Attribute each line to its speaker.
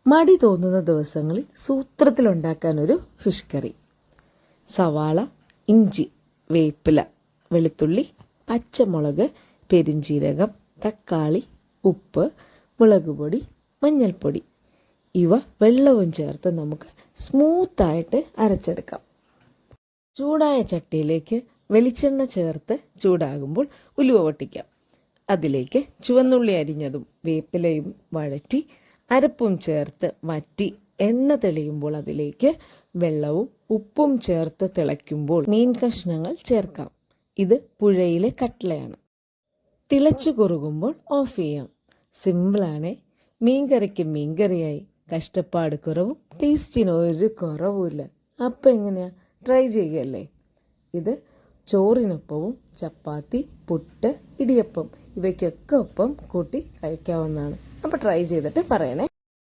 Speaker 1: മടി തോന്നുന്ന ദിവസങ്ങളിൽ സൂത്രത്തിലുണ്ടാക്കാനൊരു ഫിഷ് കറി. സവാള, ഇഞ്ചി, വേപ്പില, വെളുത്തുള്ളി, പച്ചമുളക്, പെരുംജീരകം, തക്കാളി, ഉപ്പ്, മുളക് പൊടി, മഞ്ഞൾപ്പൊടി ഇവ വെള്ളവും ചേർത്ത് നമുക്ക് സ്മൂത്തായിട്ട് അരച്ചെടുക്കാം. ചൂടായ ചട്ടിയിലേക്ക് വെളിച്ചെണ്ണ ചേർത്ത് ചൂടാകുമ്പോൾ ഉലുവ പൊട്ടിക്കാം. അതിലേക്ക് ചുവന്നുള്ളി അരിഞ്ഞതും വേപ്പിലയും വഴറ്റി അരപ്പും ചേർത്ത് വറ്റി എണ്ണ തെളിയുമ്പോൾ അതിലേക്ക് വെള്ളവും ഉപ്പും ചേർത്ത് തിളയ്ക്കുമ്പോൾ മീൻ കഷ്ണങ്ങൾ ചേർക്കാം. ഇത് പുഴയിലെ കട്ട്ലയാണ്. തിളച്ചു കുറുകുമ്പോൾ ഓഫ് ചെയ്യാം. സിമ്പിളാണേ. മീൻകറിക്ക് മീൻകറിയായി. കഷ്ടപ്പാട് കുറവും ടേസ്റ്റിന് ഒരു കുറവുമില്ല. അപ്പം എങ്ങനെയാ? ട്രൈ ചെയ്യുകയല്ലേ. ഇത് ചോറിനൊപ്പവും ചപ്പാത്തി, പുട്ട്, ഇടിയപ്പം ഇവയ്ക്കൊക്കെ ഒപ്പം കൂട്ടി കഴിക്കാവുന്നതാണ്. അപ്പോൾ ട്രൈ ചെയ്തിട്ട് പറയണേ.